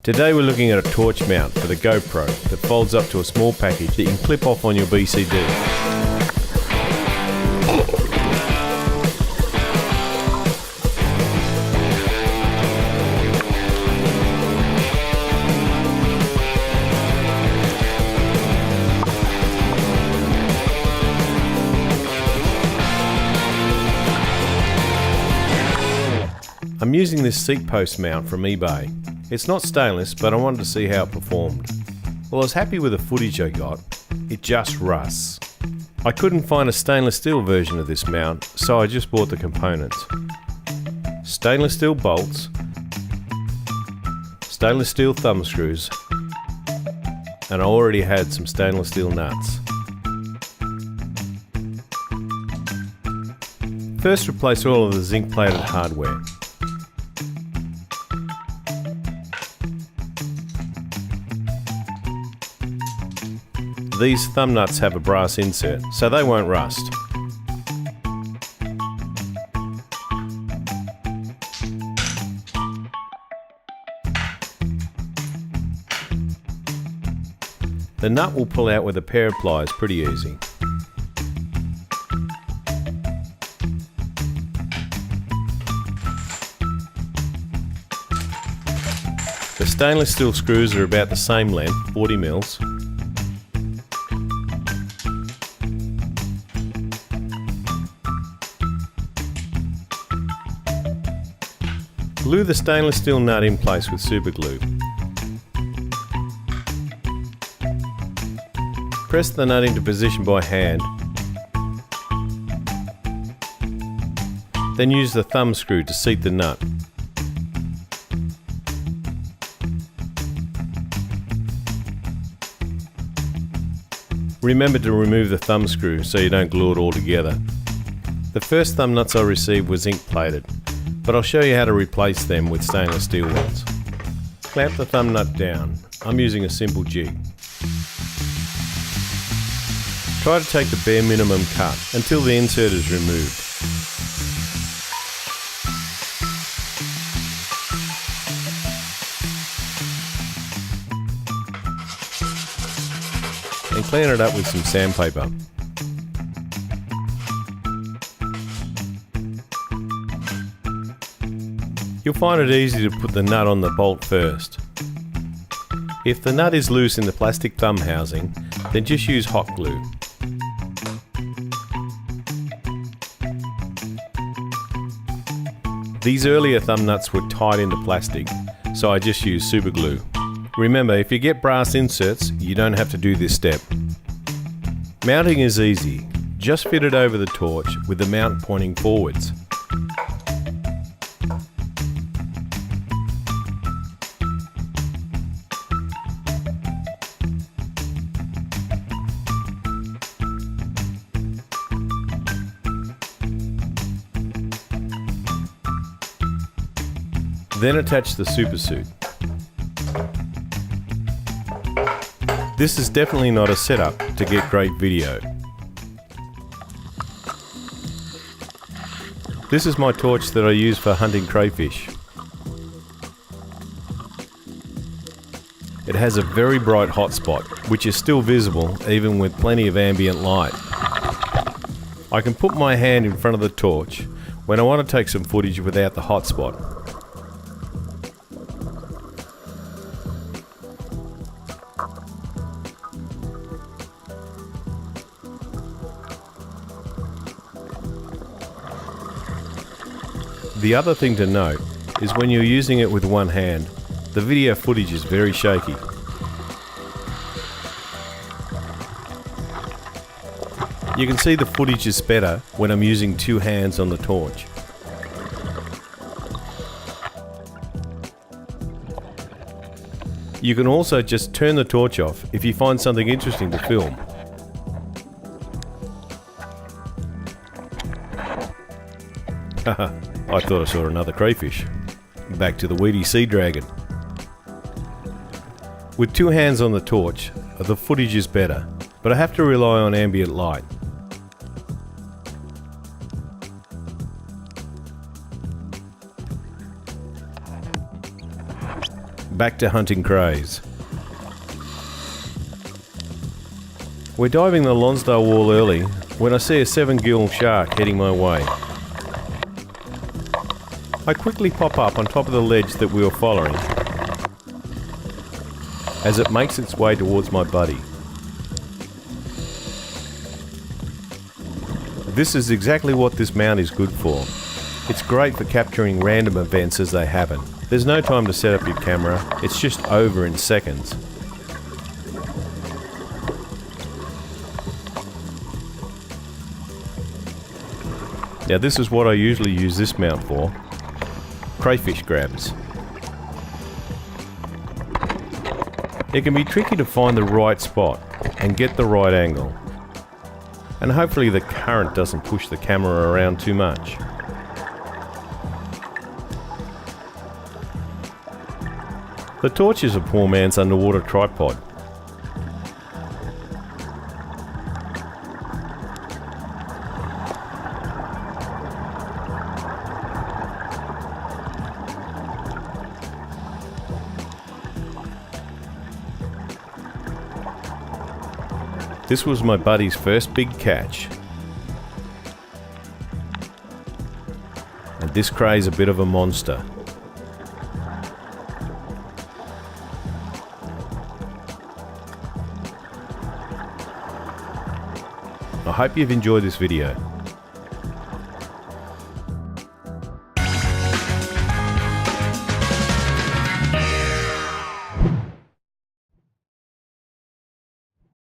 Today we're looking at a torch mount for the GoPro that folds up to a small package that you can clip off on your BCD. I'm using this seat post mount from eBay. It's not stainless, but I wanted to see how it performed. Well, I was happy with the footage I got. It just rusts. I couldn't find a stainless steel version of this mount, so I just bought the components. Stainless steel bolts, stainless steel thumb screws, and I already had some stainless steel nuts. First, replace all of the zinc plated hardware. These thumb nuts have a brass insert, so they won't rust. The nut will pull out with a pair of pliers pretty easy. The stainless steel screws are about the same length, 40 mils. Glue the stainless steel nut in place with super glue. Press the nut into position by hand. Then use the thumb screw to seat the nut. Remember to remove the thumb screw so you don't glue it all together. The first thumb nuts I received were zinc plated, but I'll show you how to replace them with stainless steel ones. Clamp the thumb nut down. I'm using a simple jig. Try to take the bare minimum cut until the insert is removed. And clean it up with some sandpaper. You'll find it easy to put the nut on the bolt first. If the nut is loose in the plastic thumb housing, then just use hot glue. These earlier thumb nuts were tied into plastic, so I just used super glue. Remember, if you get brass inserts, you don't have to do this step. Mounting is easy. Just fit it over the torch with the mount pointing forwards. Then attach the super suit. This is definitely not a setup to get great video. This is my torch that I use for hunting crayfish. It has a very bright hotspot, which is still visible even with plenty of ambient light. I can put my hand in front of the torch when I want to take some footage without the hotspot. The other thing to note is when you're using it with one hand, the video footage is very shaky. You can see the footage is better when I'm using two hands on the torch. You can also just turn the torch off if you find something interesting to film. Haha. I thought I saw another crayfish. Back to the Weedy Sea Dragon. With two hands on the torch, the footage is better, but I have to rely on ambient light. back to hunting crays. We're diving the Lonsdale Wall early when I see a 7 gill shark heading my way. I quickly pop up on top of the ledge that we were following as it makes its way towards my buddy. This is exactly what this mount is good for. It's great for capturing random events as they happen. There's no time to set up your camera, it's just over in seconds. Now this is what I usually use this mount for. Crayfish grabs. It can be tricky to find the right spot and get the right angle. And hopefully the current doesn't push the camera around too much. The torch is a poor man's underwater tripod. This was my buddy's first big catch. And this cray's a bit of a monster. I hope you've enjoyed this video.